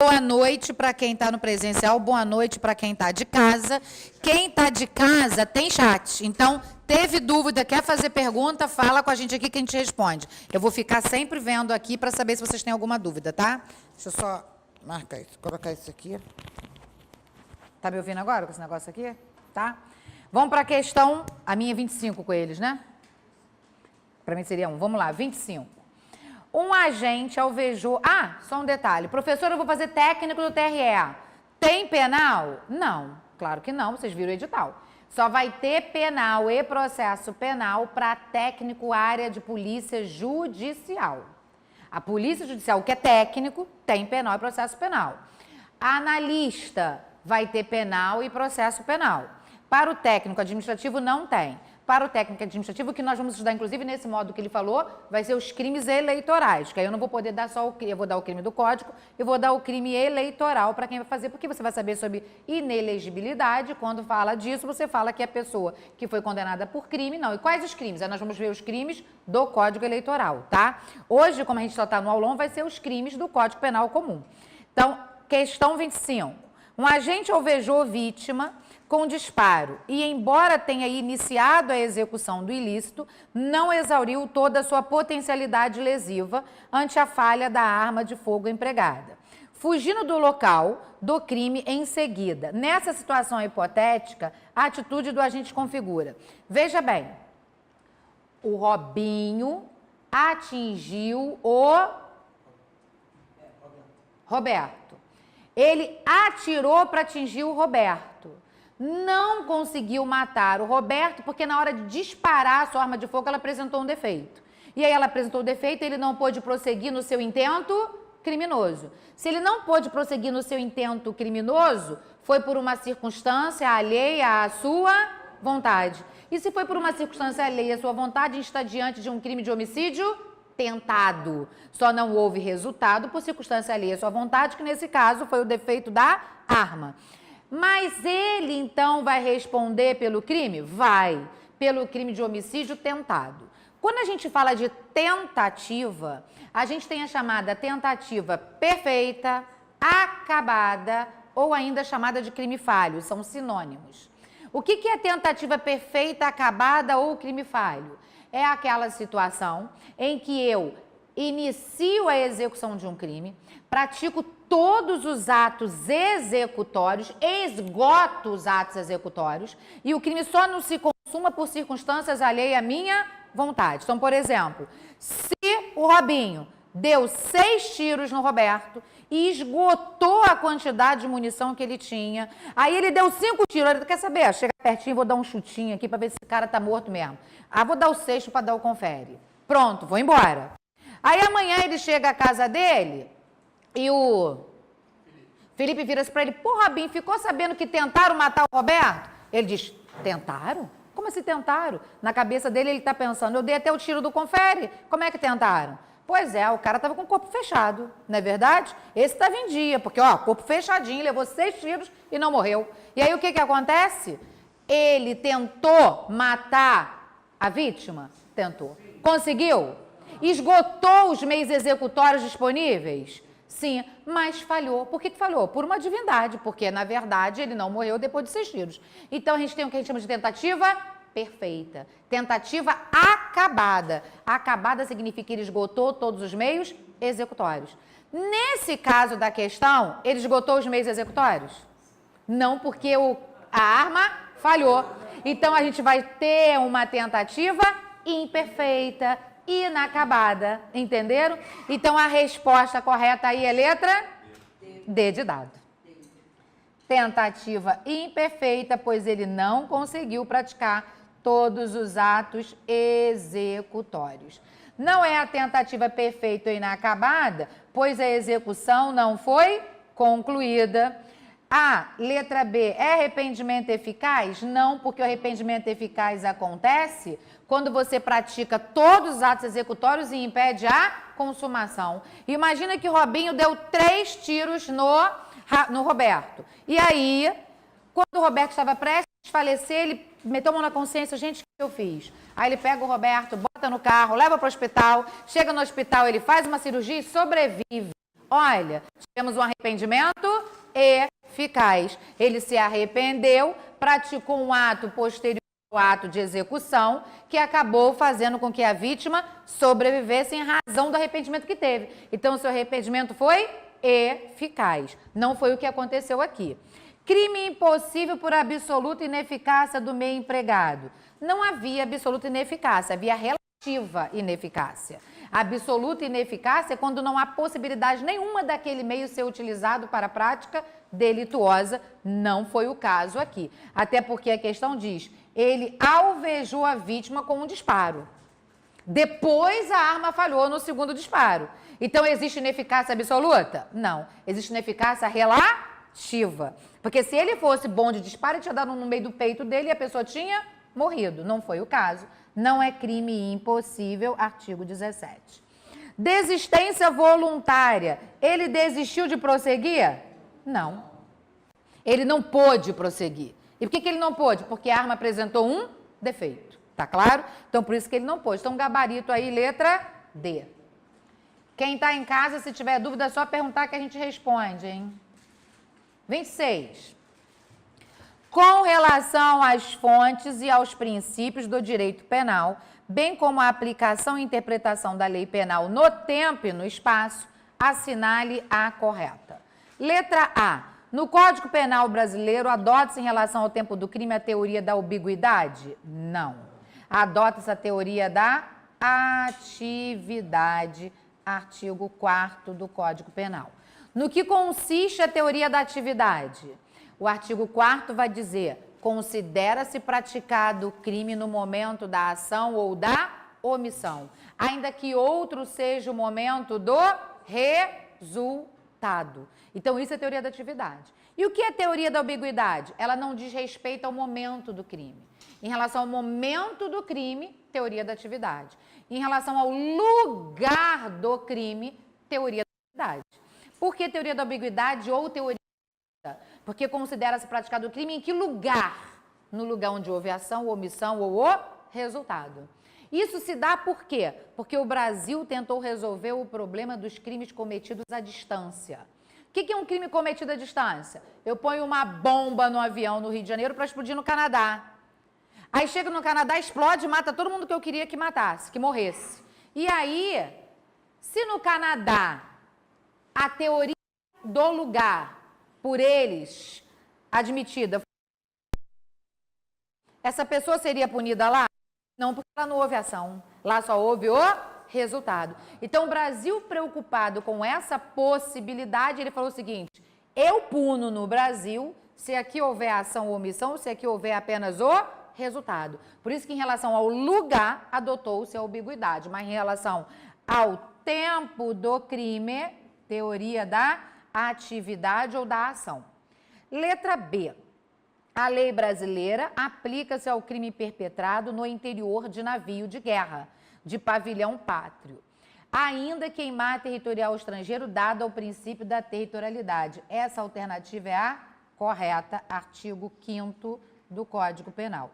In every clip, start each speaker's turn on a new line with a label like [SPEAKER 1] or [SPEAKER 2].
[SPEAKER 1] Boa noite para quem está no presencial, boa noite para quem está de casa. Quem está de casa tem chat, então teve dúvida, quer fazer pergunta, fala com a gente aqui que a gente responde. Eu vou ficar sempre vendo aqui para saber se vocês têm alguma dúvida, tá? Deixa eu só marcar isso, colocar isso aqui. Tá me ouvindo agora com esse negócio aqui? Tá? Vamos para a questão, a minha é 25 com eles, né? Para mim seria 1. Vamos lá, 25. Um agente alvejou... Ah, só um detalhe. Professor, eu vou fazer técnico do TRE. Tem penal? Não, claro que não, vocês viram o edital. Só vai ter penal e processo penal para técnico área de polícia judicial. A polícia judicial, que é técnico, tem penal e processo penal. Analista vai ter penal e processo penal. Para o técnico administrativo, não tem. Para o técnico administrativo, que nós vamos estudar, inclusive, nesse modo que ele falou, vai ser os crimes eleitorais, que aí eu não vou poder dar só o crime, eu vou dar o crime do código, eu vou dar o crime eleitoral para quem vai fazer, porque você vai saber sobre inelegibilidade, quando fala disso, você fala que é a pessoa que foi condenada por crime, não. E quais os crimes? Aí nós vamos ver os crimes do Código Eleitoral, tá? Hoje, como a gente só está no aulão, vai ser os crimes do Código Penal comum. Então, questão 25. Um agente alvejou vítima com disparo e, embora tenha iniciado a execução do ilícito, não exauriu toda a sua potencialidade lesiva ante a falha da arma de fogo empregada. Fugindo do local do crime em seguida. Nessa situação hipotética, a atitude do agente configura. Veja bem, o Robinho atingiu o Roberto. Ele atirou para atingir o Roberto. Não conseguiu matar o Roberto porque na hora de disparar a sua arma de fogo ela apresentou um defeito. E aí ela apresentou o defeito e ele não pôde prosseguir no seu intento criminoso. Se ele não pôde prosseguir no seu intento criminoso, foi por uma circunstância alheia à sua vontade. E se foi por uma circunstância alheia à sua vontade, a gente está diante de um crime de homicídio tentado. Só não houve resultado por circunstância alheia à sua vontade, que nesse caso foi o defeito da arma. Mas ele, então, vai responder pelo crime? Vai, pelo crime de homicídio tentado. Quando a gente fala de tentativa, a gente tem a chamada tentativa perfeita, acabada ou ainda chamada de crime falho, são sinônimos. O que é tentativa perfeita, acabada ou crime falho? É aquela situação em que eu inicio a execução de um crime, pratico todos os atos executórios, esgoto os atos executórios e o crime só não se consuma por circunstâncias alheias à minha vontade. Então, por exemplo, se o Robinho deu 6 tiros no Roberto e esgotou a quantidade de munição que ele tinha, aí ele deu 5 tiros, ele quer saber? Chega pertinho, vou dar um chutinho aqui para ver se esse cara tá morto mesmo. Ah, vou dar o 6º para dar o confere. Pronto, vou embora. Aí amanhã ele chega à casa dele e o Felipe vira-se para ele, pô, Robinho, ficou sabendo que tentaram matar o Roberto? Ele diz, tentaram? Como assim tentaram? Na cabeça dele ele está pensando, eu dei até o tiro do confere, como é que tentaram? Pois é, o cara estava com o corpo fechado, não é verdade? Esse estava em dia, porque, ó, corpo fechadinho, levou 6 tiros e não morreu. E aí o que acontece? Ele tentou matar a vítima? Tentou. Conseguiu? Esgotou os meios executórios disponíveis? Sim, mas falhou. Por que falhou? Por uma divindade, porque, na verdade, ele não morreu depois de 6 tiros. Então, a gente tem o que a gente chama de tentativa perfeita. Tentativa acabada. Acabada significa que ele esgotou todos os meios executórios. Nesse caso da questão, ele esgotou os meios executórios? Não, porque a arma falhou. Então, a gente vai ter uma tentativa imperfeita, inacabada, entenderam? Então, a resposta correta aí é letra D de dado. Tentativa imperfeita, pois ele não conseguiu praticar todos os atos executórios. Não é a tentativa perfeita ou inacabada, pois a execução não foi concluída. A letra B, é arrependimento eficaz? Não, porque o arrependimento eficaz acontece quando você pratica todos os atos executórios e impede a consumação. Imagina que o Robinho deu 3 tiros no Roberto. E aí, quando o Roberto estava prestes a falecer, ele meteu a mão na consciência, gente, o que eu fiz? Aí ele pega o Roberto, bota no carro, leva para o hospital, chega no hospital, ele faz uma cirurgia e sobrevive. Olha, tivemos um arrependimento eficaz. Ele se arrependeu, praticou um ato posterior ao ato de execução, que acabou fazendo com que a vítima sobrevivesse em razão do arrependimento que teve. Então, seu arrependimento foi eficaz. Não foi o que aconteceu aqui. Crime impossível por absoluta ineficácia do meio empregado. Não havia absoluta ineficácia, havia relativa ineficácia. Absoluta ineficácia é quando não há possibilidade nenhuma daquele meio ser utilizado para a prática delituosa. Não foi o caso aqui. Até porque a questão diz, ele alvejou a vítima com um disparo. Depois a arma falhou no segundo disparo. Então, existe ineficácia absoluta? Não. Existe ineficácia relativa. Porque se ele fosse bom de disparo, ele tinha dado no meio do peito dele e a pessoa tinha morrido. Não foi o caso. Não é crime impossível, artigo 17. Desistência voluntária. Ele desistiu de prosseguir? Não. Ele não pôde prosseguir. E por que ele não pôde? Porque a arma apresentou um defeito. Tá claro? Então, por isso que ele não pôde. Então, gabarito aí, letra D. Quem está em casa, se tiver dúvida, é só perguntar que a gente responde, hein? 26. Com relação às fontes e aos princípios do direito penal, bem como a aplicação e interpretação da lei penal no tempo e no espaço, assinale a correta. Letra A. No Código Penal brasileiro, adota-se em relação ao tempo do crime a teoria da ambiguidade? Não. Adota-se a teoria da atividade, artigo 4º do Código Penal. No que consiste a teoria da atividade? O artigo 4º vai dizer, considera-se praticado o crime no momento da ação ou da omissão, ainda que outro seja o momento do resultado. Então, isso é teoria da atividade. E o que é teoria da ambiguidade? Ela não diz respeito ao momento do crime. Em relação ao momento do crime, teoria da atividade. Em relação ao lugar do crime, teoria da atividade. Por que teoria da ambiguidade ou teoria? Porque considera-se praticado o crime em que lugar? No lugar onde houve ação, omissão ou o resultado. Isso se dá por quê? Porque o Brasil tentou resolver o problema dos crimes cometidos à distância. O que é um crime cometido à distância? Eu ponho uma bomba no avião no Rio de Janeiro para explodir no Canadá. Aí chega no Canadá, explode e mata todo mundo que eu queria que matasse, que morresse. E aí, se no Canadá a teoria do lugar por eles admitida, essa pessoa seria punida lá? Não, porque lá não houve ação. Lá só houve o resultado. Então, o Brasil, preocupado com essa possibilidade, ele falou o seguinte, eu puno no Brasil se aqui houver ação ou omissão, se aqui houver apenas o resultado. Por isso que, em relação ao lugar, adotou-se a ambiguidade, mas em relação ao tempo do crime, teoria da atividade ou da ação. Letra B. A lei brasileira aplica-se ao crime perpetrado no interior de navio de guerra, de pavilhão pátrio, ainda que em mar territorial estrangeiro, dado ao princípio da territorialidade. Essa alternativa é a correta, artigo 5º do Código Penal.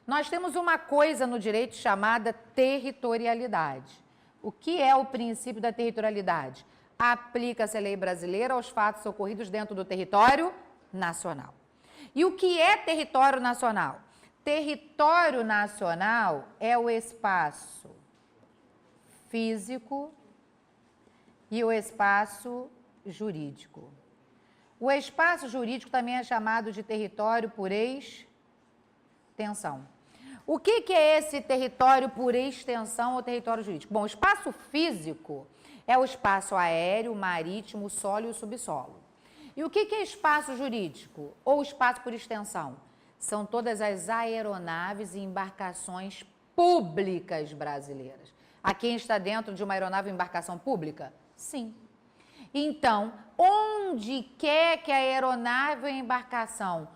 [SPEAKER 1] Nós temos uma coisa no direito chamada territorialidade. O que é o princípio da territorialidade? Aplica-se a lei brasileira aos fatos ocorridos dentro do território nacional. E o que é território nacional? Território nacional é o espaço físico e o espaço jurídico. O espaço jurídico também é chamado de território por extensão. O que é esse território por extensão ou território jurídico? Bom, o espaço físico é o espaço aéreo, marítimo, solo e o subsolo. E o que é espaço jurídico ou espaço por extensão? São todas as aeronaves e embarcações públicas brasileiras. A quem está dentro de uma aeronave ou embarcação pública? Sim. Então, onde quer que a aeronave ou embarcação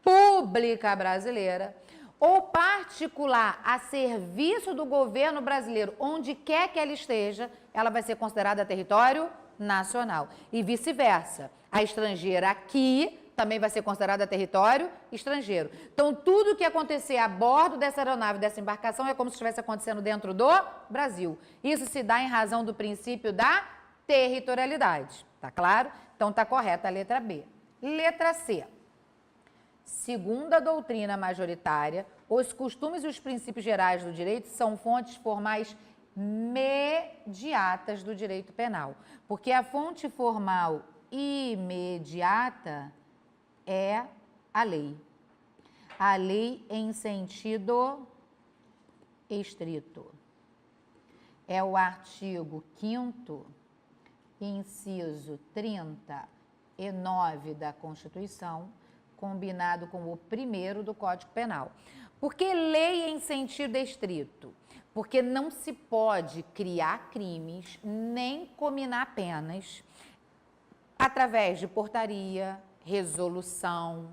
[SPEAKER 1] pública brasileira ou particular a serviço do governo brasileiro, onde quer que ela esteja, ela vai ser considerada território nacional. E vice-versa. A estrangeira aqui também vai ser considerada território estrangeiro. Então, tudo que acontecer a bordo dessa aeronave, dessa embarcação, é como se estivesse acontecendo dentro do Brasil. Isso se dá em razão do princípio da territorialidade. Tá claro? Então tá correta a letra B. Letra C. Segundo a doutrina majoritária, os costumes e os princípios gerais do direito são fontes formais imediatas do direito penal. Porque a fonte formal imediata é a lei. A lei em sentido estrito. É o artigo 5º, inciso 39 da Constituição, combinado com o 1º do Código Penal. Por que lei em sentido estrito? Porque não se pode criar crimes nem cominar penas através de portaria, resolução.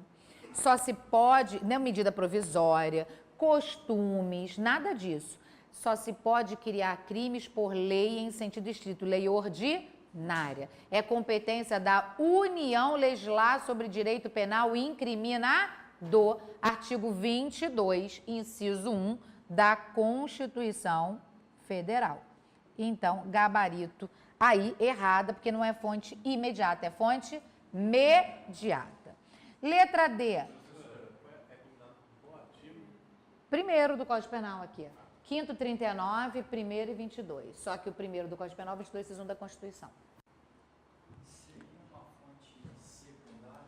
[SPEAKER 1] Só se pode, não medida provisória, costumes, nada disso. Só se pode criar crimes por lei em sentido estrito, lei ordinária. É competência da União legislar sobre direito penal incriminado, artigo 22, inciso 1 da Constituição Federal. Então, gabarito aí errada, porque não é fonte imediata, é fonte mediata. Letra D. Primeiro do Código Penal aqui. 5º, 39, 1º e 22. Só que o 1º do Código Penal, 22, inciso 1 da Constituição.
[SPEAKER 2] Seria uma fonte secundária?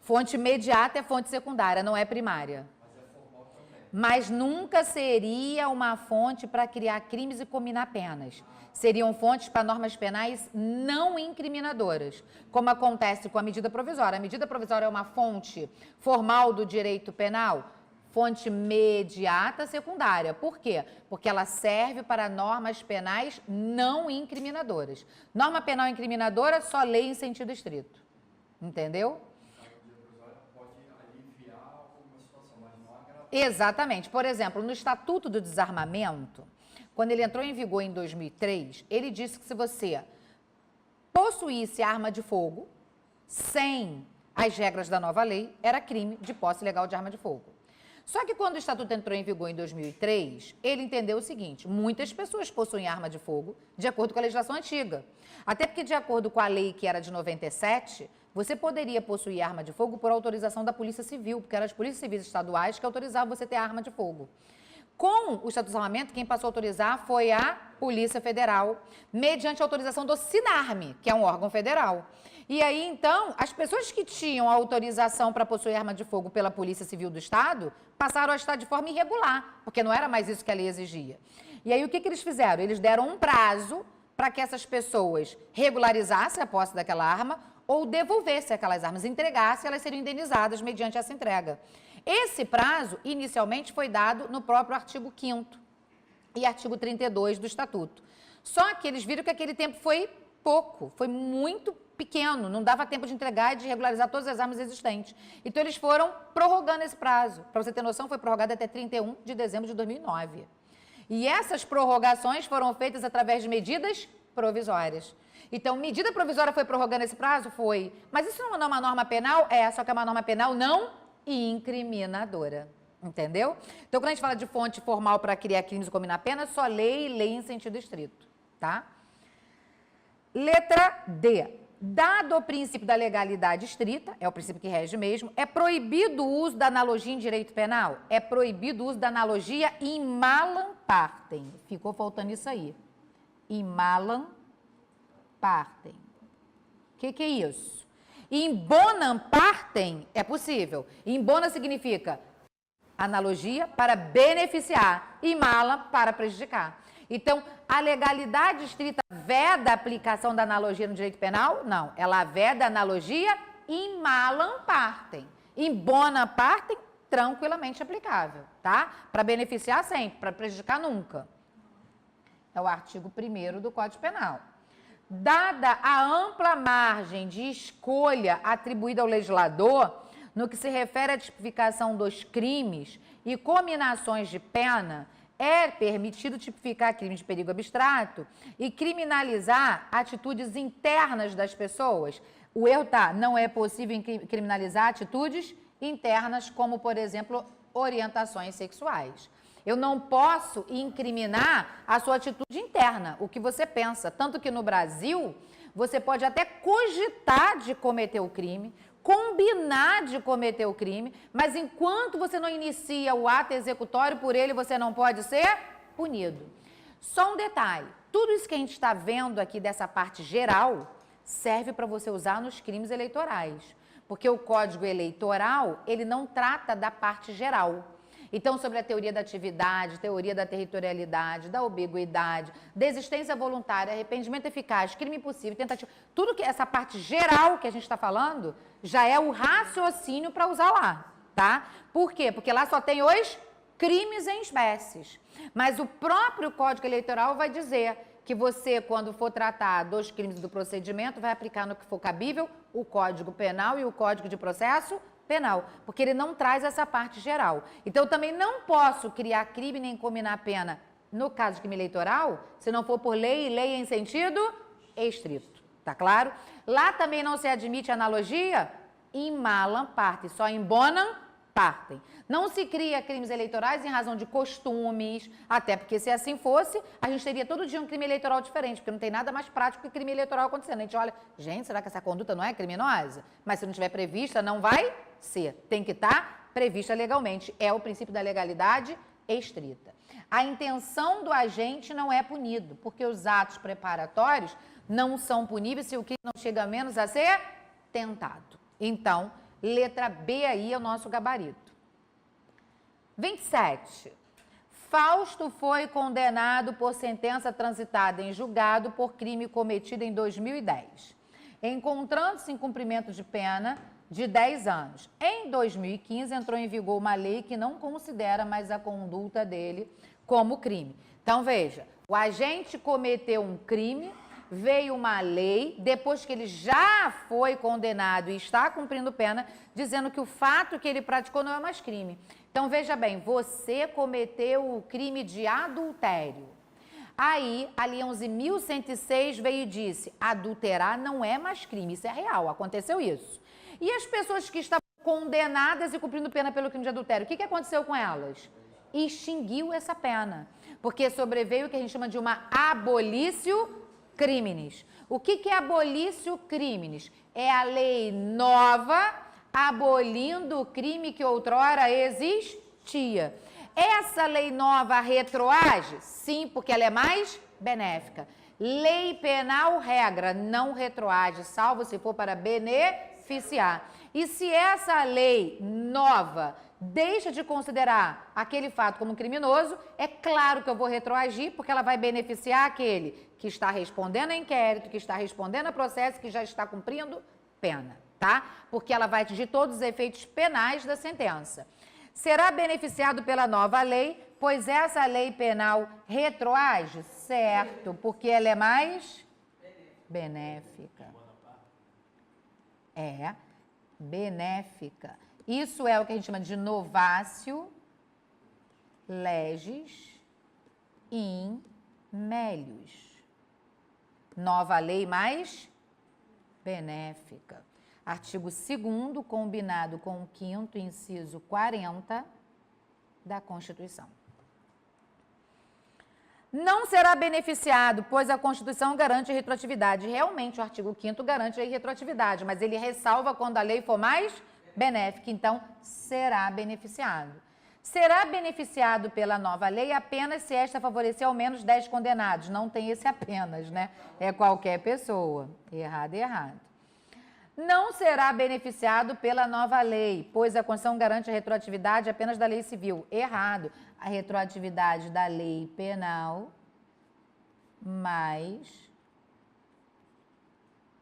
[SPEAKER 1] Fonte imediata é fonte secundária, não é primária.
[SPEAKER 2] Mas é formal também.
[SPEAKER 1] Mas nunca seria uma fonte para criar crimes e cominar penas. Seriam fontes para normas penais não incriminadoras, como acontece com a medida provisória. A medida provisória é uma fonte formal do direito penal, fonte imediata secundária. Por quê? Porque ela serve para normas penais não incriminadoras. Norma penal incriminadora, só lei em sentido estrito. Entendeu?
[SPEAKER 2] A medida provisória pode aliviar alguma situação, mas não agravar.
[SPEAKER 1] Exatamente. Por exemplo, no Estatuto do Desarmamento, quando ele entrou em vigor em 2003, ele disse que se você possuísse arma de fogo sem as regras da nova lei, era crime de posse ilegal de arma de fogo. Só que quando o Estatuto entrou em vigor em 2003, ele entendeu o seguinte: muitas pessoas possuem arma de fogo de acordo com a legislação antiga. Até porque, de acordo com a lei que era de 97, você poderia possuir arma de fogo por autorização da Polícia Civil, porque eram as polícias civis estaduais que autorizavam você ter arma de fogo. Com o Estatuto do Desarmamento, quem passou a autorizar foi a Polícia Federal, mediante a autorização do SINARME, que é um órgão federal. E aí, então, as pessoas que tinham autorização para possuir arma de fogo pela Polícia Civil do Estado passaram a estar de forma irregular, porque não era mais isso que a lei exigia. E aí, o que eles fizeram? Eles deram um prazo para que essas pessoas regularizassem a posse daquela arma ou devolvessem aquelas armas, entregassem, elas seriam indenizadas mediante essa entrega. Esse prazo, inicialmente, foi dado no próprio artigo 5º e artigo 32 do Estatuto. Só que eles viram que aquele tempo foi pouco, foi muito pequeno, não dava tempo de entregar e de regularizar todas as armas existentes. Então, eles foram prorrogando esse prazo. Para você ter noção, foi prorrogado até 31 de dezembro de 2009. E essas prorrogações foram feitas através de medidas provisórias. Então, medida provisória foi prorrogando esse prazo? Foi. Mas isso não é uma norma penal? É, só que é uma norma penal não incriminadora. Entendeu? Então, quando a gente fala de fonte formal para criar crimes e combinar pena, só lei e lei em sentido estrito. Tá? Letra D. Dado o princípio da legalidade estrita, é o princípio que rege mesmo, é proibido o uso da analogia em direito penal? É proibido o uso da analogia in malam partem. Ficou faltando isso aí. In malam partem. O que é isso? In bonam partem é possível. In bona significa analogia para beneficiar e mala para prejudicar. Então, a legalidade estrita veda a aplicação da analogia no direito penal? Não. Ela veda a analogia in malam partem. In bona partem, tranquilamente aplicável, tá? Para beneficiar sempre, para prejudicar nunca. É o artigo 1º do Código Penal. Dada a ampla margem de escolha atribuída ao legislador, no que se refere à tipificação dos crimes e cominações de pena, é permitido tipificar crimes de perigo abstrato e criminalizar atitudes internas das pessoas. O erro tá, não é possível criminalizar atitudes internas, como, por exemplo, orientações sexuais. Eu não posso incriminar a sua atitude interna, o que você pensa. Tanto que no Brasil, Você pode até cogitar de cometer o crime, combinar de cometer o crime, mas enquanto você não inicia o ato executório por ele, você não pode ser punido. Só um detalhe, tudo isso que a gente está vendo aqui dessa parte geral serve para você usar nos crimes eleitorais, porque o Código Eleitoral, ele não trata da parte geral. Então, sobre a teoria da atividade, teoria da territorialidade, da ambiguidade, desistência voluntária, arrependimento eficaz, crime impossível, tentativa, tudo que essa parte geral que a gente está falando, já é o raciocínio para usar lá, tá? Por quê? Porque lá só tem os crimes em espécies. Mas o próprio Código Eleitoral vai dizer que você, quando for tratar dos crimes do procedimento, vai aplicar no que for cabível o Código Penal e o Código de Processo Penal, porque ele não traz essa parte geral. Então, eu também não posso criar crime nem combinar pena no caso de crime eleitoral, se não for por lei, e lei em sentido estrito, tá claro? Lá também não se admite analogia in malam partem, só in bonam partem. Não se cria crimes eleitorais em razão de costumes, até porque se assim fosse, a gente teria todo dia um crime eleitoral diferente, porque não tem nada mais prático que crime eleitoral acontecendo. A gente olha, gente, será que essa conduta não é criminosa? Mas se não estiver prevista, não vai ser. Tem que estar prevista legalmente. É o princípio da legalidade estrita. A intenção do agente não é punido, porque os atos preparatórios não são puníveis se o crime não chega a menos a ser tentado. Então, letra B aí é o nosso gabarito. 27. Fausto foi condenado por sentença transitada em julgado por crime cometido em 2010, encontrando-se em cumprimento de pena de 10 anos. Em 2015, entrou em vigor uma lei que não considera mais a conduta dele como crime. Então, veja, o agente cometeu um crime, veio uma lei, depois que ele já foi condenado e está cumprindo pena, dizendo que o fato que ele praticou não é mais crime. Então, veja bem, você cometeu o crime de adultério. Aí, a Lei 11.106 veio e disse, adulterar não é mais crime, isso é real, aconteceu isso. E as pessoas que estavam condenadas e cumprindo pena pelo crime de adultério, o que aconteceu com elas? Extinguiu essa pena, porque sobreveio o que a gente chama de uma abolício criminis. O que é abolício criminis? É a lei nova abolindo o crime que outrora existia. Essa lei nova retroage? Sim, porque ela é mais benéfica. Lei penal, regra, não retroage, salvo se for para beneficiar. E se essa lei nova deixa de considerar aquele fato como criminoso, é claro que eu vou retroagir, porque ela vai beneficiar aquele que está respondendo a inquérito, que está respondendo a processo, que já está cumprindo pena, tá? Porque ela vai atingir todos os efeitos penais da sentença. Será beneficiado pela nova lei, pois essa lei penal retroage? Certo, porque ela é mais benéfica. É, benéfica. Isso é o que a gente chama de novatio legis in melius. Nova lei mais benéfica. Artigo 2º, combinado com o 5º, inciso 40 da Constituição. Não será beneficiado, pois a Constituição garante a retroatividade. Realmente, o artigo 5º garante a retroatividade, mas ele ressalva quando a lei for mais benéfica, então será beneficiado. Será beneficiado pela nova lei apenas se esta favorecer ao menos 10 condenados. Não tem esse apenas, né? É qualquer pessoa. Errado, errado. Não será beneficiado pela nova lei, pois a Constituição garante a retroatividade apenas da lei civil. Errado. A retroatividade da lei penal mais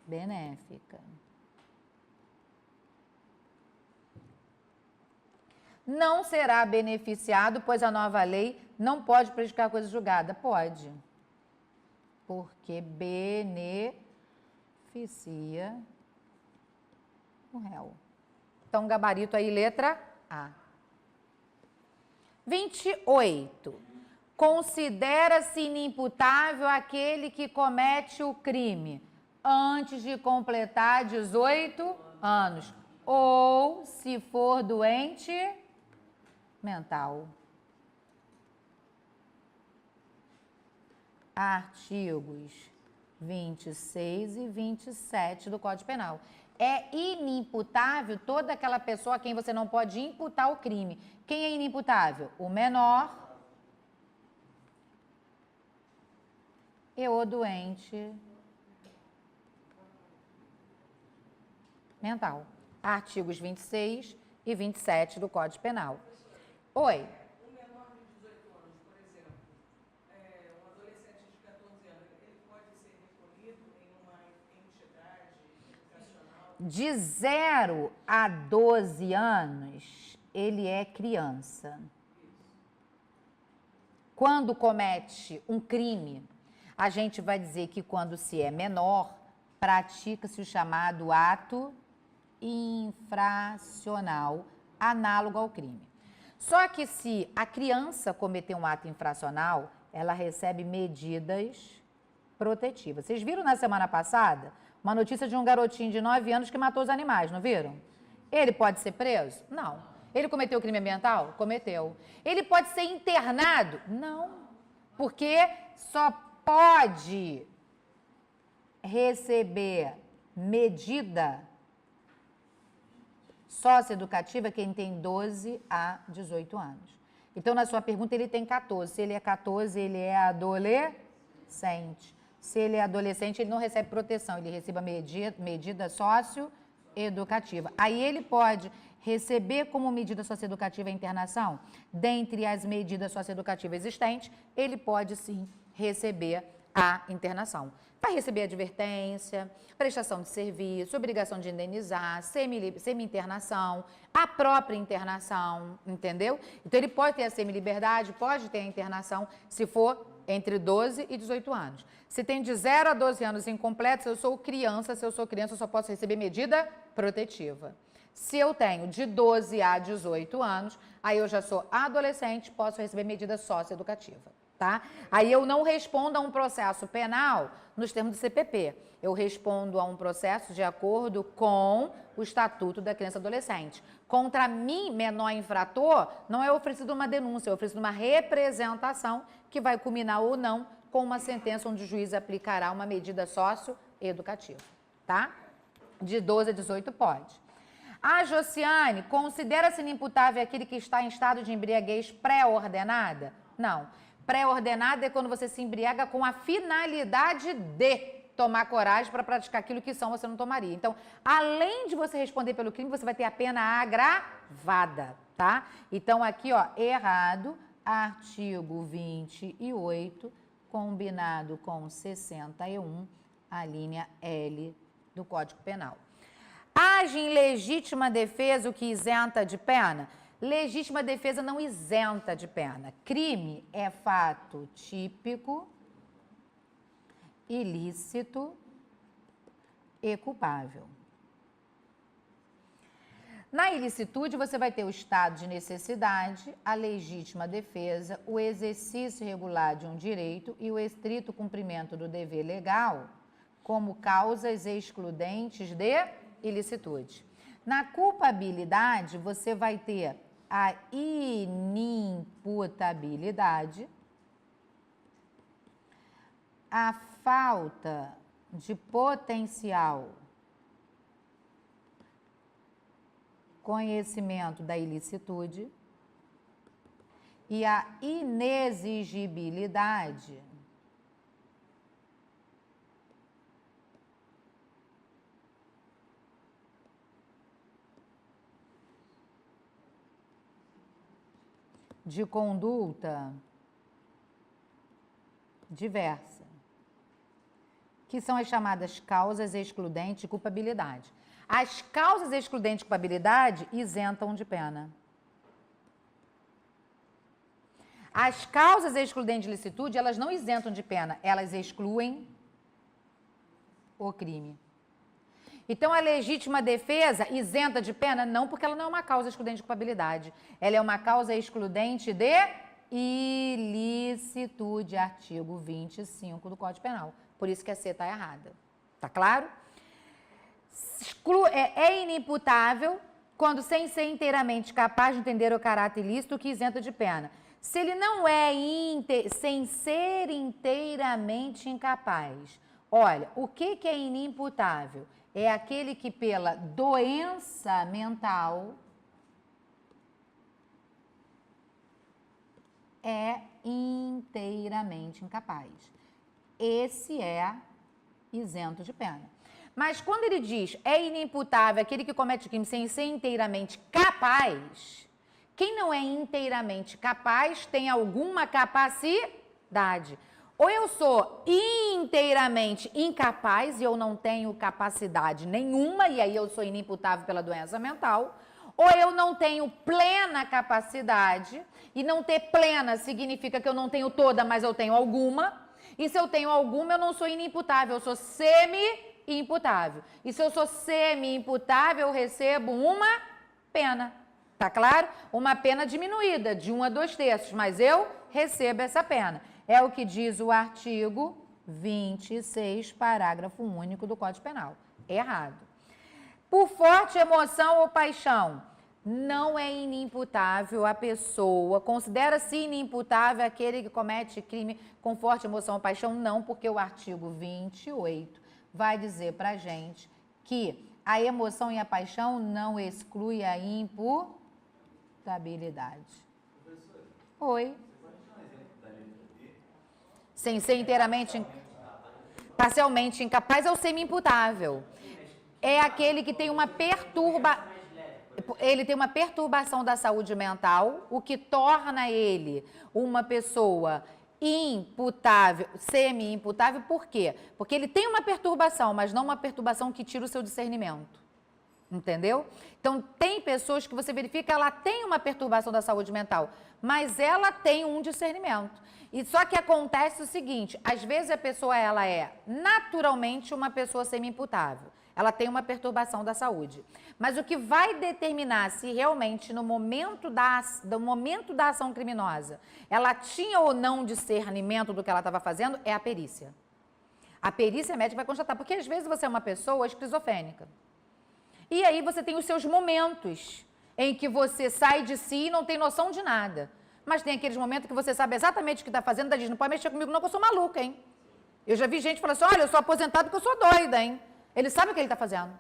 [SPEAKER 1] benéfica. Não será beneficiado, pois a nova lei não pode prejudicar a coisa julgada. Pode. Porque beneficia o réu. Então, gabarito aí, letra A. 28. Considera-se inimputável aquele que comete o crime antes de completar 18 anos. Ou, se for doente mental. Artigos 26 e 27 do Código Penal. É inimputável toda aquela pessoa a quem você não pode imputar o crime. Quem é inimputável? O menor e o doente mental. Artigos 26 e 27 do Código Penal. Oi.
[SPEAKER 3] Um menor de 18 anos, por exemplo, um adolescente de 14 anos, ele pode ser recolhido em uma entidade educacional?
[SPEAKER 1] De 0 a 12 anos, ele é criança. Quando comete um crime, a gente vai dizer que quando se é menor, pratica-se o chamado ato infracional análogo ao crime. Só que se a criança cometer um ato infracional, ela recebe medidas protetivas. Vocês viram na semana passada uma notícia de um garotinho de 9 anos que matou os animais, não viram? Ele pode ser preso? Não. Ele cometeu crime ambiental? Cometeu. Ele pode ser internado? Não. Porque só pode receber medida socioeducativa quem tem 12 a 18 anos. Então, na sua pergunta, ele tem 14. Se ele é 14, ele é adolescente. Se ele é adolescente, ele não recebe proteção, ele recebe medida socioeducativa. Aí ele pode receber como medida socioeducativa a internação. Dentre as medidas socioeducativas existentes, ele pode sim receber a internação. Vai receber advertência, prestação de serviço, obrigação de indenizar, semi-internação, a própria internação, entendeu? Então, ele pode ter a semi-liberdade, pode ter a internação, se for entre 12 e 18 anos. Se tem de 0 a 12 anos incompletos, se eu sou criança, eu só posso receber medida protetiva. Se eu tenho de 12 a 18 anos, aí eu já sou adolescente, posso receber medida socioeducativa. Tá? Aí eu não respondo a um processo penal nos termos do CPP. Eu respondo a um processo de acordo com o Estatuto da Criança e Adolescente. Contra mim, menor infrator, não é oferecida uma denúncia, é oferecida uma representação que vai culminar ou não com uma sentença onde o juiz aplicará uma medida socioeducativa. Tá? De 12 a 18 pode. A Josiane, considera-se inimputável aquele que está em estado de embriaguez pré-ordenada? Não. Pré-ordenada é quando você se embriaga com a finalidade de tomar coragem para praticar aquilo que você não tomaria. Então, além de você responder pelo crime, você vai ter a pena agravada, tá? Então, aqui, ó, errado, artigo 28, combinado com 61, a linha L do Código Penal. Age em legítima defesa o que isenta de pena? Legítima defesa não isenta de pena. Crime é fato típico, ilícito e culpável. Na ilicitude, você vai ter o estado de necessidade, a legítima defesa, o exercício regular de um direito e o estrito cumprimento do dever legal como causas excludentes de ilicitude. Na culpabilidade, você vai ter a inimputabilidade, a falta de potencial conhecimento da ilicitude e a inexigibilidade de conduta diversa, que são as chamadas causas excludentes de culpabilidade. As causas excludentes de culpabilidade isentam de pena. As causas excludentes de licitude, elas não isentam de pena, elas excluem o crime. Então, a legítima defesa isenta de pena? Não, porque ela não é uma causa excludente de culpabilidade. Ela é uma causa excludente de ilicitude, artigo 25 do Código Penal. Por isso que a C está errada. Tá claro? É inimputável quando, sem ser inteiramente capaz de entender o caráter ilícito, que isenta de pena. Se ele não é sem ser inteiramente incapaz, Olha, o que é inimputável? É aquele que pela doença mental é inteiramente incapaz. Esse é isento de pena. Mas quando ele diz é inimputável aquele que comete crime sem ser inteiramente capaz, quem não é inteiramente capaz tem alguma capacidade. Ou eu sou inteiramente incapaz e eu não tenho capacidade nenhuma, e aí eu sou inimputável pela doença mental, ou eu não tenho plena capacidade, e não ter plena significa que eu não tenho toda, mas eu tenho alguma, e se eu tenho alguma, eu não sou inimputável, eu sou semi-imputável. E se eu sou semi-imputável, eu recebo uma pena. Tá claro? Uma pena diminuída, de 1 a 2 terços, mas eu recebo essa pena. É o que diz o artigo 26, parágrafo único do Código Penal. Errado. Por forte emoção ou paixão, não é inimputável a pessoa, considera-se inimputável aquele que comete crime com forte emoção ou paixão? Não, porque o artigo 28 vai dizer pra gente que a emoção e a paixão não exclui a imputabilidade. Oi. Sem ser inteiramente, parcialmente incapaz é o semi-imputável. É aquele que tem uma ele tem uma perturbação da saúde mental, o que torna ele uma pessoa imputável, semi-imputável, por quê? Porque ele tem uma perturbação, mas não uma perturbação que tira o seu discernimento. Entendeu? Então, tem pessoas que você verifica, ela tem uma perturbação da saúde mental, mas ela tem um discernimento. E só que acontece o seguinte, às vezes a pessoa, ela é naturalmente uma pessoa semi-imputável. Ela tem uma perturbação da saúde. Mas o que vai determinar se realmente no momento da ação criminosa, ela tinha ou não discernimento do que ela estava fazendo, é a perícia. A perícia médica vai constatar, porque às vezes você é uma pessoa esquizofrênica. E aí você tem os seus momentos em que você sai de si e não tem noção de nada. Mas tem aqueles momentos que você sabe exatamente o que está fazendo, diz, não pode mexer comigo não, que eu sou maluca, hein? Eu já vi gente falar assim, olha, eu sou aposentado porque eu sou doida, hein? Ele sabe o que ele está fazendo.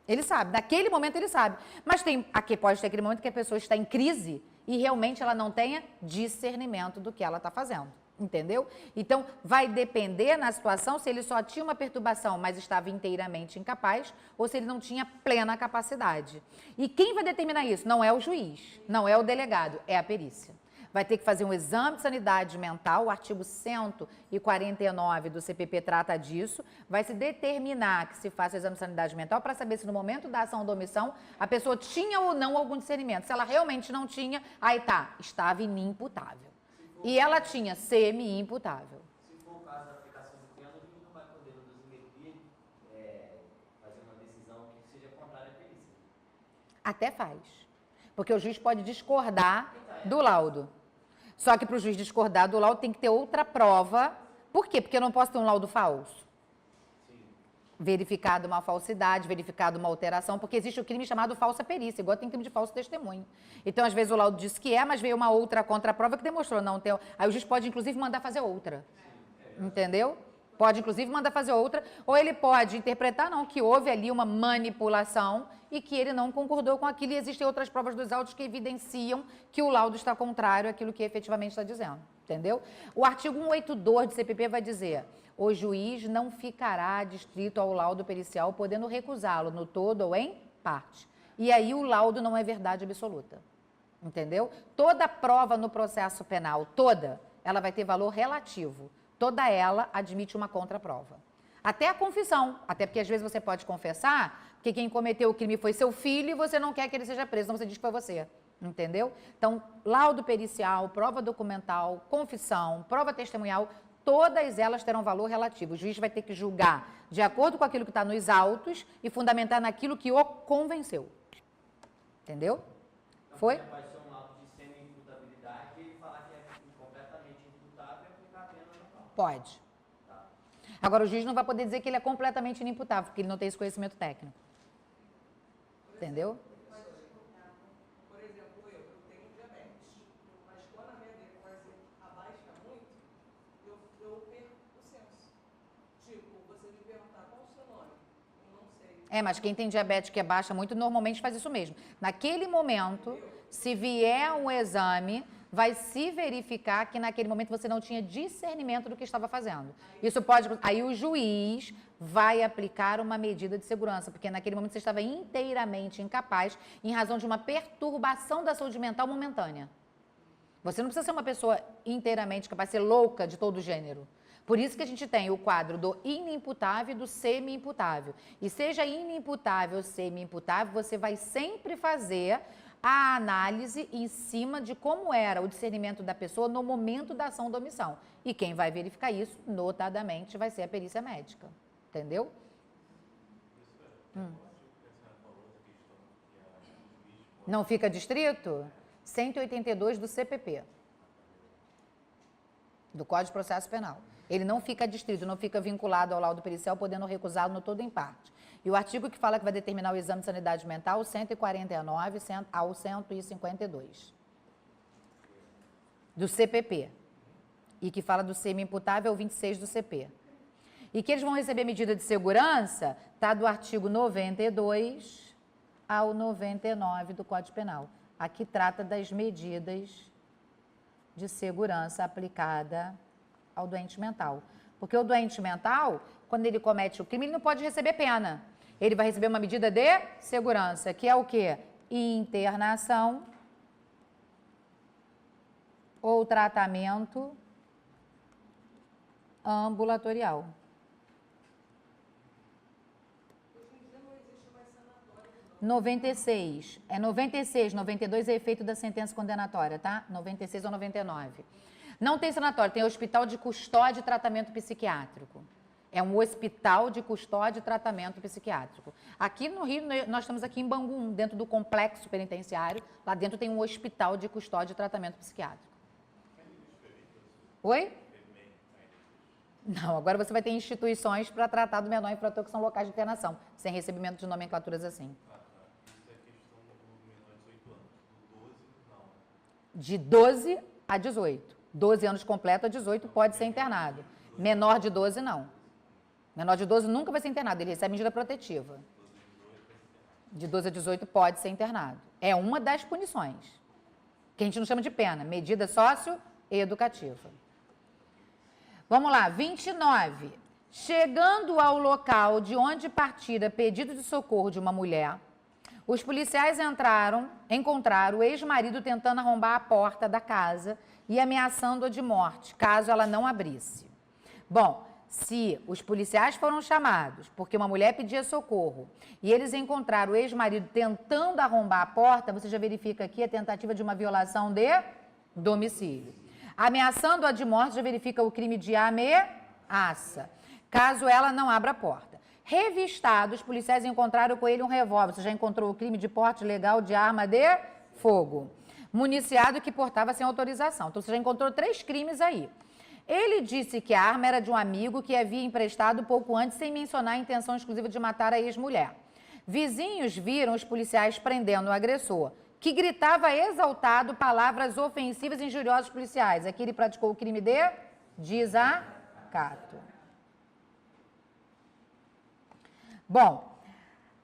[SPEAKER 1] Ele sabe, naquele momento ele sabe. Mas aqui pode ter aquele momento que a pessoa está em crise e realmente ela não tenha discernimento do que ela está fazendo. Entendeu? Então, vai depender na situação se ele só tinha uma perturbação, mas estava inteiramente incapaz, ou se ele não tinha plena capacidade. E quem vai determinar isso? Não é o juiz, não é o delegado, é a perícia. Vai ter que fazer um exame de sanidade mental, o artigo 149 do CPP trata disso, vai se determinar que se faça o exame de sanidade mental para saber se no momento da ação ou da omissão a pessoa tinha ou não algum discernimento. Se ela realmente não tinha, aí tá, estava inimputável. E ela tinha semi-imputável.
[SPEAKER 4] Se for o caso da aplicação do pena, o juiz não vai poder, no 2020, fazer uma decisão que seja contrária à perícia.
[SPEAKER 1] Até faz. Porque o juiz pode discordar do laudo. Só que para o juiz discordar do laudo tem que ter outra prova. Por quê? Porque eu não posso ter um laudo falso. Verificado uma falsidade, verificado uma alteração, porque existe o crime chamado falsa perícia, igual tem crime de falso testemunho. Então, às vezes, o laudo disse que é, mas veio uma outra contraprova que demonstrou não ter. Aí o juiz pode, inclusive, mandar fazer outra. Entendeu? Pode, inclusive, mandar fazer outra, ou ele pode interpretar, não, que houve ali uma manipulação e que ele não concordou com aquilo, e existem outras provas dos autos que evidenciam que o laudo está contrário àquilo que efetivamente está dizendo. Entendeu? O artigo 182 do CPP vai dizer: o juiz não ficará adstrito ao laudo pericial, podendo recusá-lo no todo ou em parte. E aí o laudo não é verdade absoluta. Entendeu? Toda prova no processo penal, toda, ela vai ter valor relativo. Toda ela admite uma contraprova. Até a confissão, até porque às vezes você pode confessar que quem cometeu o crime foi seu filho e você não quer que ele seja preso, então você diz que foi você. Entendeu? Então, laudo pericial, prova documental, confissão, prova testemunhal, todas elas terão valor relativo. O juiz vai ter que julgar de acordo com aquilo que está nos autos e fundamentar naquilo que o convenceu. Entendeu? Foi?
[SPEAKER 4] Pode ser um laudo de semi-imputabilidade e ele falar que é completamente imputável e aplicar a pena normal.
[SPEAKER 1] Pode. Agora, o juiz não vai poder dizer que ele é completamente inimputável, porque ele não tem esse conhecimento técnico. Entendeu?
[SPEAKER 3] Por exemplo, eu tenho diabetes, mas quando a minha glicose abaixa muito, eu perco o senso. Tipo, você
[SPEAKER 1] Mas quem tem diabetes que é baixa muito, normalmente faz isso mesmo. Naquele momento, se vier um exame, vai se verificar que naquele momento você não tinha discernimento do que estava fazendo. Isso pode... Aí o juiz vai aplicar uma medida de segurança, porque naquele momento você estava inteiramente incapaz em razão de uma perturbação da saúde mental momentânea. Você não precisa ser uma pessoa inteiramente capaz de ser louca de todo gênero. Por isso que a gente tem o quadro do inimputável e do semi-imputável. E seja inimputável ou semi-imputável, você vai sempre fazer a análise em cima de como era o discernimento da pessoa no momento da ação da omissão. E quem vai verificar isso, notadamente, vai ser a perícia médica. Entendeu? Não fica distrito? 182 do CPP. Do Código de Processo Penal. Ele não fica distrito, não fica vinculado ao laudo pericial, podendo recusá-lo no todo ou em parte. E o artigo que fala que vai determinar o exame de sanidade mental, 149 ao 152. Do CPP. E que fala do semi-imputável, 26 do CP. E que eles vão receber medida de segurança, está do artigo 92 ao 99 do Código Penal. Aqui trata das medidas de segurança aplicada ao doente mental. Porque o doente mental, quando ele comete o crime, ele não pode receber pena. Ele vai receber uma medida de segurança, que é o quê? Internação ou tratamento ambulatorial.
[SPEAKER 3] Hoje em dia não existe mais sanatório.
[SPEAKER 1] 96. 96, 92 é efeito da sentença condenatória, tá? 96 ou 99. Não tem sanatório, tem hospital de custódia e tratamento psiquiátrico. É um hospital de custódia e tratamento psiquiátrico. Aqui no Rio, nós estamos aqui em Bangu, dentro do complexo penitenciário. Lá dentro tem um hospital de custódia e tratamento psiquiátrico. Oi? Não, agora você vai ter instituições para tratar do menor infrator, que são locais de internação, sem recebimento de nomenclaturas assim.
[SPEAKER 2] Isso é questão do menor de 18 anos. Do 12, não.
[SPEAKER 1] De 12 a 18. 12 anos completo a 18 pode ser internado. Menor de 12, não. Menor de 12 nunca vai ser internado, ele recebe medida protetiva. De 12 a 18 pode ser internado. É uma das punições, que a gente não chama de pena, medida socioeducativa. Vamos lá, 29. Chegando ao local de onde partira pedido de socorro de uma mulher, os policiais encontraram o ex-marido tentando arrombar a porta da casa e ameaçando-a de morte, caso ela não abrisse. Bom, se os policiais foram chamados porque uma mulher pedia socorro e eles encontraram o ex-marido tentando arrombar a porta, você já verifica aqui a tentativa de uma violação de domicílio. Ameaçando-a de morte, já verifica o crime de ameaça, caso ela não abra a porta. Revistado, os policiais encontraram com ele um revólver. Você já encontrou o crime de porte legal de arma de fogo. Municiado que portava sem autorização. Então, você já encontrou 3 crimes aí. Ele disse que a arma era de um amigo que havia emprestado pouco antes, sem mencionar a intenção exclusiva de matar a ex-mulher. Vizinhos viram os policiais prendendo o agressor, que gritava exaltado palavras ofensivas e injuriosas aos policiais. Aqui ele praticou o crime de desacato. Bom,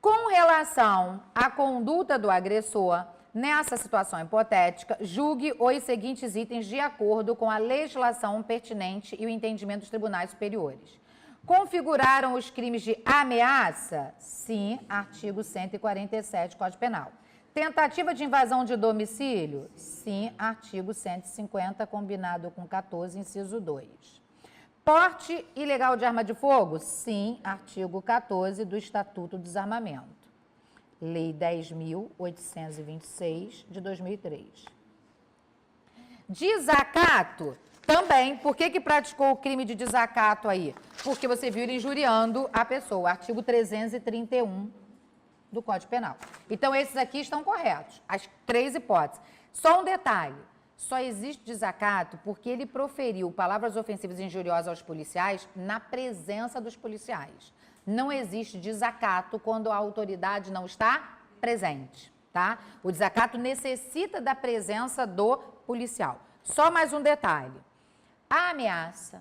[SPEAKER 1] com relação à conduta do agressor, nessa situação hipotética, julgue os seguintes itens de acordo com a legislação pertinente e o entendimento dos tribunais superiores. Configuraram os crimes de ameaça? Sim, artigo 147 do Código Penal. Tentativa de invasão de domicílio? Sim, artigo 150, combinado com 14, inciso 2. Porte ilegal de arma de fogo? Sim, artigo 14 do Estatuto do Desarmamento. Lei 10.826, de 2003. Desacato? Também. Por que praticou o crime de desacato aí? Porque você viu ele injuriando a pessoa. Artigo 331 do Código Penal. Então, esses aqui estão corretos. As 3 hipóteses. Só um detalhe. Só existe desacato porque ele proferiu palavras ofensivas e injuriosas aos policiais na presença dos policiais. Não existe desacato quando a autoridade não está presente, tá? O desacato necessita da presença do policial. Só mais um detalhe. A ameaça,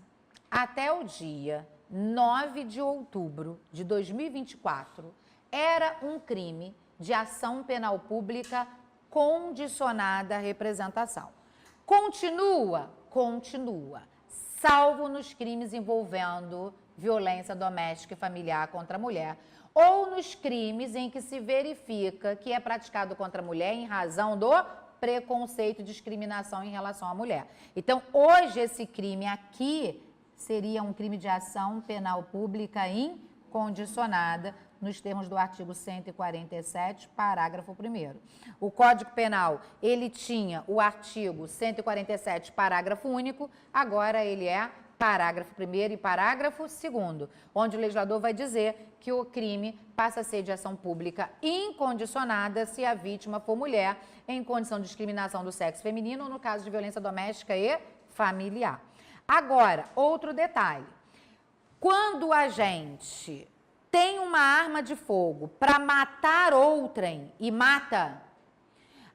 [SPEAKER 1] até o dia 9 de outubro de 2024, era um crime de ação penal pública condicionada à representação. Continua? Continua. Salvo nos crimes envolvendo violência doméstica e familiar contra a mulher, ou nos crimes em que se verifica que é praticado contra a mulher em razão do preconceito e discriminação em relação à mulher. Então, hoje, esse crime aqui seria um crime de ação penal pública incondicionada, nos termos do artigo 147, parágrafo 1º. O Código Penal, ele tinha o artigo 147, parágrafo único, agora ele é parágrafo 1º e parágrafo 2º, onde o legislador vai dizer que o crime passa a ser de ação pública incondicionada se a vítima for mulher em condição de discriminação do sexo feminino ou no caso de violência doméstica e familiar. Agora, outro detalhe. Quando a gente tem uma arma de fogo para matar outrem e mata,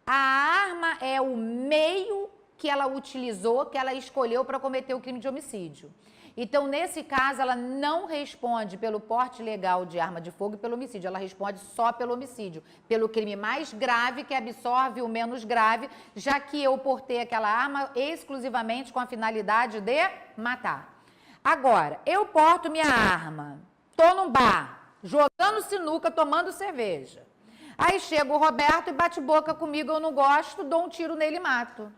[SPEAKER 1] a arma é o meio que ela utilizou, que ela escolheu para cometer o crime de homicídio. Então, nesse caso, ela não responde pelo porte legal de arma de fogo e pelo homicídio, ela responde só pelo homicídio, pelo crime mais grave que absorve o menos grave, já que eu portei aquela arma exclusivamente com a finalidade de matar. Agora, eu porto minha arma, tô num bar, jogando sinuca, tomando cerveja. Aí chega o Roberto e bate boca comigo, eu não gosto, dou um tiro nele e mato.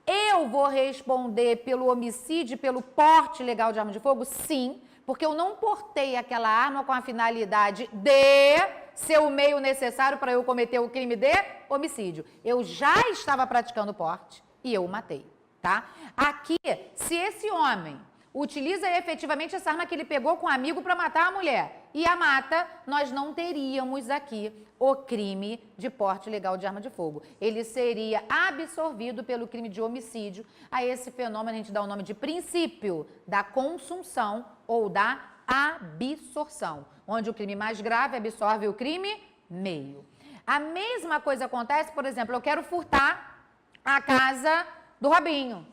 [SPEAKER 1] Eu vou responder pelo homicídio, pelo porte legal de arma de fogo? Sim, porque eu não portei aquela arma com a finalidade de ser o meio necessário para eu cometer o crime de homicídio. Eu já estava praticando o porte e eu o matei, tá? Aqui, se esse homem utiliza efetivamente essa arma que ele pegou com um amigo para matar a mulher e a mata, nós não teríamos aqui o crime de porte legal de arma de fogo. Ele seria absorvido pelo crime de homicídio. A esse fenômeno a gente dá o nome de princípio da consunção ou da absorção, onde o crime mais grave absorve o crime meio. A mesma coisa acontece, por exemplo, eu quero furtar a casa do Robinho.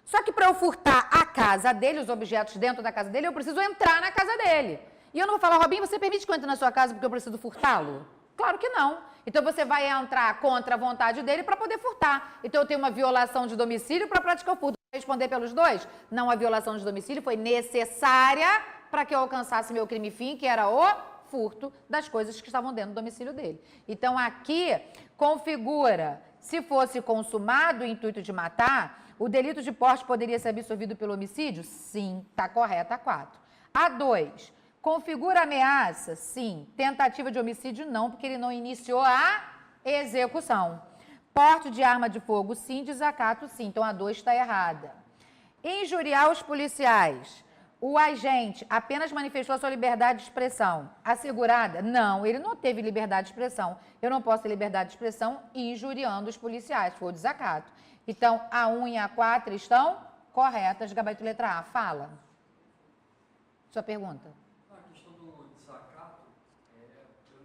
[SPEAKER 1] Só que para eu furtar a casa dele, os objetos dentro da casa dele, eu preciso entrar na casa dele. E eu não vou falar, Robinho, você permite que eu entre na sua casa porque eu preciso furtá-lo? Claro que não. Então você vai entrar contra a vontade dele para poder furtar. Então eu tenho uma violação de domicílio para praticar o furto. Vou responder pelos dois? Não, a violação de domicílio foi necessária para que eu alcançasse meu crime fim, que era o furto das coisas que estavam dentro do domicílio dele. Então aqui configura, se fosse consumado o intuito de matar, o delito de porte poderia ser absorvido pelo homicídio? Sim, está correta a 4. A 2, configura ameaça? Sim. Tentativa de homicídio? Não, porque ele não iniciou a execução. Porte de arma de fogo? Sim. Desacato? Sim. Então a 2 está errada. Injuriar os policiais? O agente apenas manifestou a sua liberdade de expressão. Assegurada? Não, ele não teve liberdade de expressão. Eu não posso ter liberdade de expressão injuriando os policiais, foi o desacato. Então, a 1 e a 4 estão corretas. Gabarito letra A, fala. Sua pergunta.
[SPEAKER 2] A questão do desacato, eu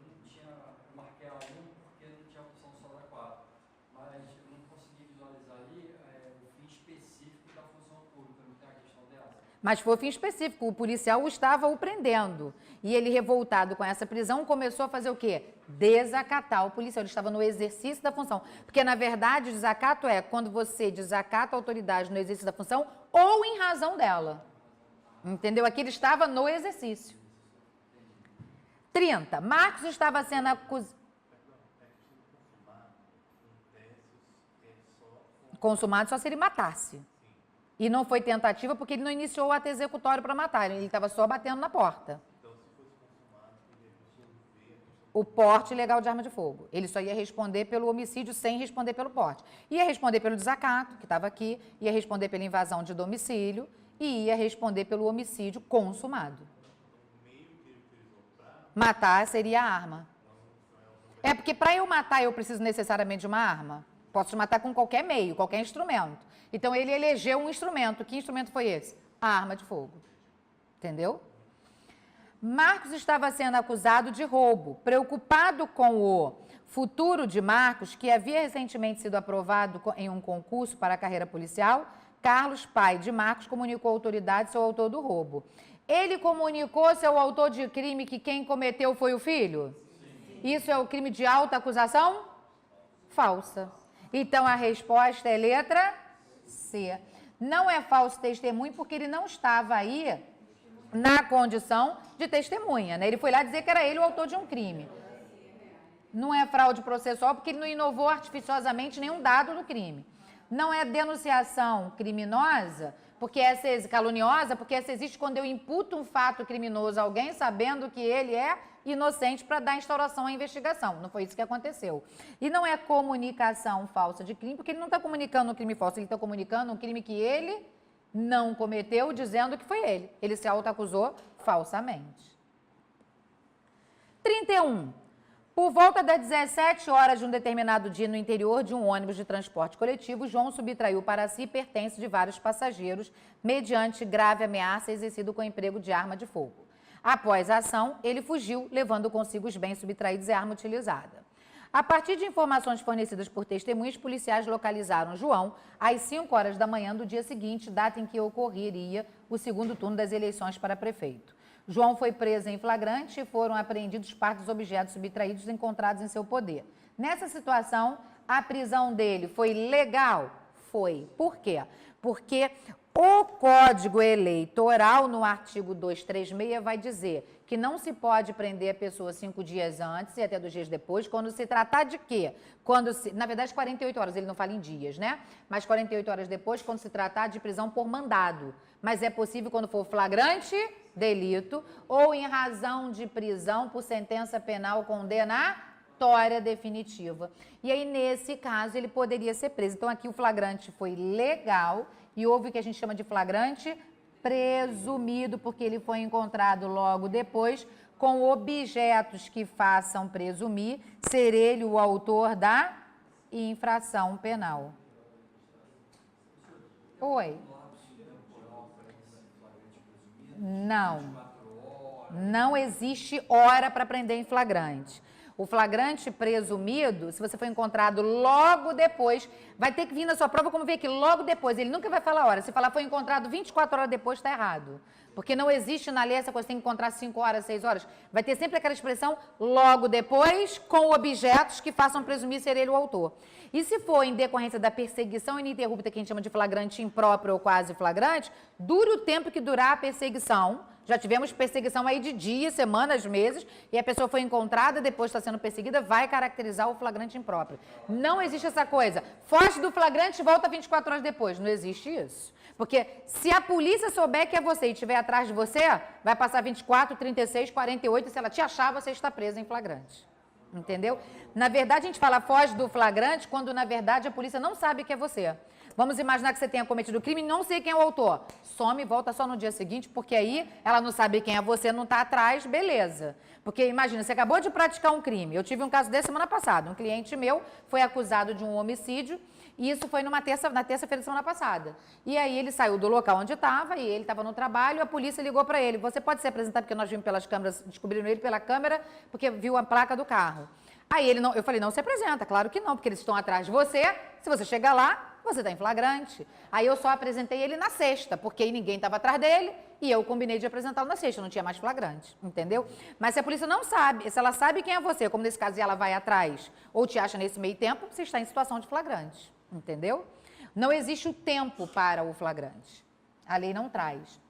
[SPEAKER 2] marquei a 1 porque não tinha a opção só da 4, mas eu não consegui visualizar ali o fim específico da função pública, não tem a questão dessa.
[SPEAKER 1] Mas foi o fim específico, o policial estava o prendendo. E ele, revoltado com essa prisão, começou a fazer o quê? Desacatar o policial, ele estava no exercício da função. Porque, na verdade, o desacato é quando você desacata a autoridade no exercício da função ou em razão dela. Entendeu? Aqui ele estava no exercício. 30. Marcos estava sendo acusado... Consumado só se ele matasse. E não foi tentativa porque ele não iniciou o ato executório para matar, ele estava só batendo na porta. O porte ilegal de arma de fogo. Ele só ia responder pelo homicídio sem responder pelo porte. Ia responder pelo desacato, que estava aqui, ia responder pela invasão de domicílio e ia responder pelo homicídio consumado. Matar seria a arma. É porque para eu matar eu preciso necessariamente de uma arma. Posso te matar com qualquer meio, qualquer instrumento. Então ele elegeu um instrumento. Que instrumento foi esse? A arma de fogo. Entendeu? Marcos estava sendo acusado de roubo. Preocupado com o futuro de Marcos, que havia recentemente sido aprovado em um concurso para a carreira policial, Carlos, pai de Marcos, comunicou à autoridade sobre o autor do roubo. Ele comunicou seu autor de crime que quem cometeu foi o filho? Sim. Isso é o crime de alta acusação? Falsa. Então, a resposta é letra C. Não é falso testemunho porque ele não estava aí na condição de testemunha, né? Ele foi lá dizer que era ele o autor de um crime. Não é fraude processual porque ele não inovou artificiosamente nenhum dado do crime. Não é denunciação criminosa, porque essa é caluniosa, porque essa existe quando eu imputo um fato criminoso a alguém sabendo que ele é inocente para dar instauração à investigação. Não foi isso que aconteceu. E não é comunicação falsa de crime, porque ele não está comunicando um crime falso, ele está comunicando um crime que ele não cometeu, dizendo que foi ele. Ele se autoacusou falsamente. 31. Por volta das 17 horas de um determinado dia no interior de um ônibus de transporte coletivo, João subtraiu para si pertences de vários passageiros mediante grave ameaça exercida com emprego de arma de fogo. Após a ação, ele fugiu, levando consigo os bens subtraídos e a arma utilizada. A partir de informações fornecidas por testemunhas, policiais localizaram João às 5 horas da manhã do dia seguinte, data em que ocorreria o segundo turno das eleições para prefeito. João foi preso em flagrante e foram apreendidos parte dos objetos subtraídos encontrados em seu poder. Nessa situação, a prisão dele foi legal? Foi. Por quê? Porque o Código Eleitoral, no artigo 236, vai dizer que não se pode prender a pessoa 5 dias antes e até 2 dias depois, quando se tratar de quê? Na verdade, 48 horas, ele não fala em dias, né? Mas 48 horas depois, quando se tratar de prisão por mandado. Mas é possível quando for flagrante delito ou em razão de prisão por sentença penal condenatória definitiva. E aí, nesse caso, ele poderia ser preso. Então, aqui o flagrante foi legal e houve o que a gente chama de flagrante presumido, porque ele foi encontrado logo depois com objetos que façam presumir ser ele o autor da infração penal. Oi. Não existe hora para prender em flagrante. O flagrante presumido, se você for encontrado logo depois, vai ter que vir na sua prova, como ver aqui, logo depois. Ele nunca vai falar a hora. Se falar foi encontrado 24 horas depois, está errado. Porque não existe na lei essa coisa, tem que encontrar 5 horas, 6 horas. Vai ter sempre aquela expressão logo depois, com objetos que façam presumir ser ele o autor. E se for em decorrência da perseguição ininterrupta, que a gente chama de flagrante impróprio ou quase flagrante, dure o tempo que durar a perseguição. Já tivemos perseguição aí de dias, semanas, meses, e a pessoa foi encontrada, depois está sendo perseguida, vai caracterizar o flagrante impróprio. Não existe essa coisa. Foge do flagrante e volta 24 horas depois. Não existe isso. Porque se a polícia souber que é você e estiver atrás de você, vai passar 24, 36, 48, e se ela te achar, você está presa em flagrante. Entendeu? Na verdade, a gente fala foge do flagrante quando, na verdade, a polícia não sabe que é você. Vamos imaginar que você tenha cometido o crime e não sei quem é o autor. Some e volta só no dia seguinte, porque aí ela não sabe quem é você, não está atrás, beleza. Porque imagina, você acabou de praticar um crime. Eu tive um caso desse semana passada. Um cliente meu foi acusado de um homicídio e isso foi na terça-feira da semana passada. E aí ele saiu do local onde estava e ele estava no trabalho e a polícia ligou para ele. Você pode se apresentar, porque nós vimos pelas câmeras, descobriram ele pela câmera, porque viu a placa do carro. Aí eu falei, não se apresenta, claro que não, porque eles estão atrás de você. Se você chegar lá, você está em flagrante. Aí eu só apresentei ele na sexta, porque aí ninguém estava atrás dele e eu combinei de apresentá-lo na sexta, não tinha mais flagrante, entendeu? Mas se a polícia não sabe, se ela sabe quem é você, como nesse caso e ela vai atrás ou te acha nesse meio tempo, você está em situação de flagrante, entendeu? Não existe o tempo para o flagrante. A lei não traz.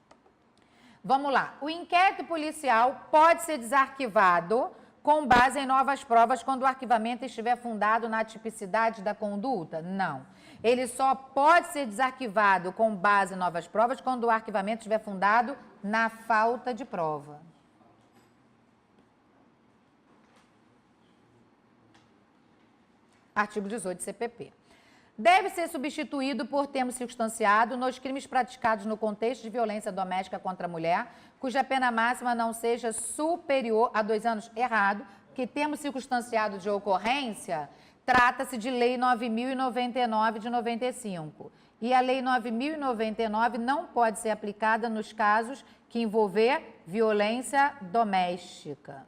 [SPEAKER 1] Vamos lá. O inquérito policial pode ser desarquivado com base em novas provas quando o arquivamento estiver fundado na tipicidade da conduta? Não. Ele só pode ser desarquivado com base em novas provas quando o arquivamento estiver fundado na falta de prova. Artigo 18 CPP. Deve ser substituído por termo circunstanciado nos crimes praticados no contexto de violência doméstica contra a mulher, cuja pena máxima não seja superior a 2 anos. Errado, porque termo circunstanciado de ocorrência trata-se de Lei 9.099 de 95. E a Lei 9.099 não pode ser aplicada nos casos que envolver violência doméstica.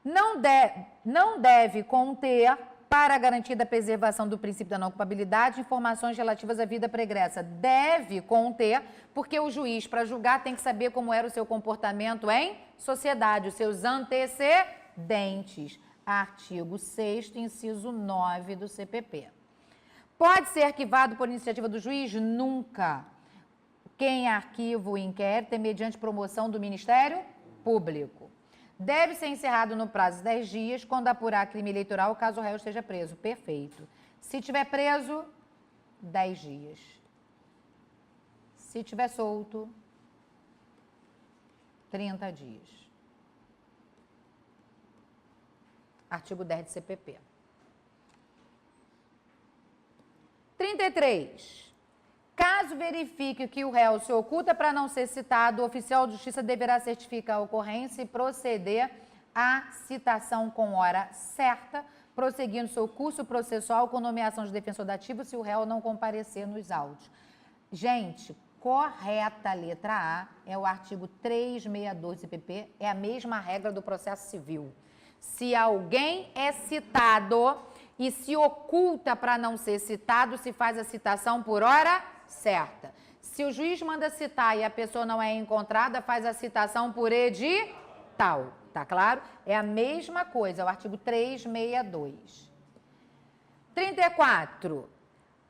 [SPEAKER 1] Não deve conter para a garantia da preservação do princípio da não culpabilidade, informações relativas à vida pregressa deve conter, porque o juiz, para julgar, tem que saber como era o seu comportamento em sociedade, os seus antecedentes. Artigo 6º, inciso 9 do CPP. Pode ser arquivado por iniciativa do juiz? Nunca. Quem arquiva o inquérito é mediante promoção do Ministério Público. Deve ser encerrado no prazo de 10 dias, quando apurar crime eleitoral, caso o réu esteja preso. Perfeito. Se tiver preso, 10 dias. Se tiver solto, 30 dias. Artigo 10 do CPP. 33. Caso verifique que o réu se oculta para não ser citado, o oficial de justiça deverá certificar a ocorrência e proceder à citação com hora certa, prosseguindo seu curso processual com nomeação de defensor dativo se o réu não comparecer nos autos. Gente, correta a letra A é o artigo 362 do CPP, é a mesma regra do processo civil. Se alguém é citado e se oculta para não ser citado, se faz a citação por hora certa. Se o juiz manda citar e a pessoa não é encontrada, faz a citação por edital. Tá claro? É a mesma coisa, é o artigo 362. 34.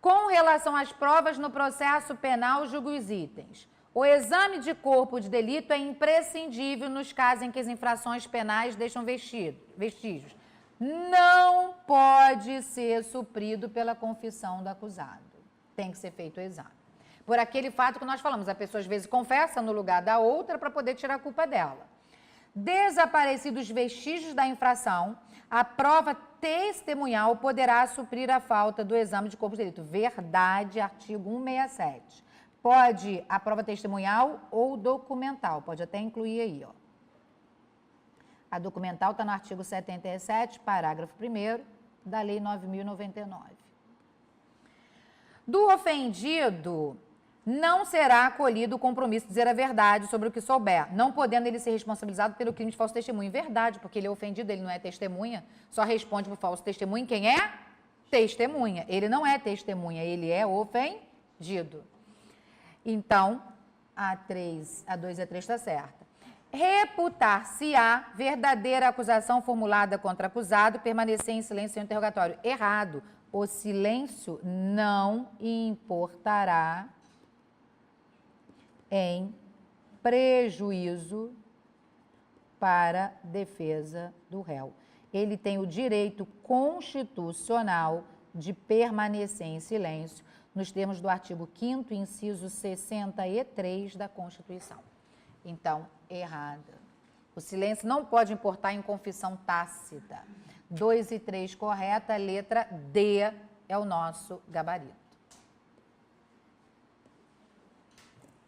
[SPEAKER 1] Com relação às provas no processo penal, julgue os itens. O exame de corpo de delito é imprescindível nos casos em que as infrações penais deixam vestígios. Não pode ser suprido pela confissão do acusado. Tem que ser feito o exame. Por aquele fato que nós falamos, a pessoa às vezes confessa no lugar da outra para poder tirar a culpa dela. Desaparecidos vestígios da infração, a prova testemunhal poderá suprir a falta do exame de corpo de delito. Verdade, artigo 167. Pode a prova testemunhal ou documental, pode até incluir aí, ó. A documental está no artigo 77, parágrafo 1º da Lei 9.099. Do ofendido, não será acolhido o compromisso de dizer a verdade sobre o que souber, não podendo ele ser responsabilizado pelo crime de falso testemunho. Verdade, porque ele é ofendido, ele não é testemunha, só responde por falso testemunho quem é testemunha. Ele não é testemunha, ele é ofendido. Então, a 2 e a 3 está certa. Reputar-se-á verdadeira acusação formulada contra acusado, permanecer em silêncio no interrogatório. Errado. O silêncio não importará em prejuízo para defesa do réu. Ele tem o direito constitucional de permanecer em silêncio, nos termos do artigo 5º, inciso 63 da Constituição. Então, errada. O silêncio não pode importar em confissão tácita. 2 e 3 correta, letra D é o nosso gabarito.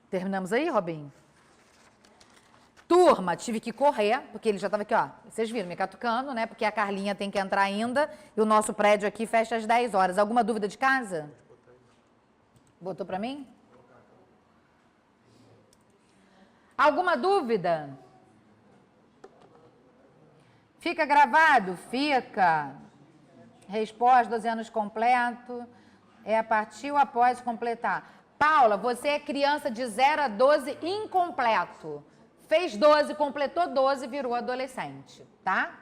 [SPEAKER 1] Terminamos aí, Robinho? Turma, tive que correr, porque ele já estava aqui, ó. Vocês viram, me catucando, né? Porque a Carlinha tem que entrar ainda e o nosso prédio aqui fecha às 10 horas. Alguma dúvida de casa? Botou para mim? Alguma dúvida? Fica gravado? Fica. Resposta, 12 anos completo. É a partir ou após completar? Paula, você é criança de 0 a 12 incompleto. Fez 12, completou 12, virou adolescente, tá?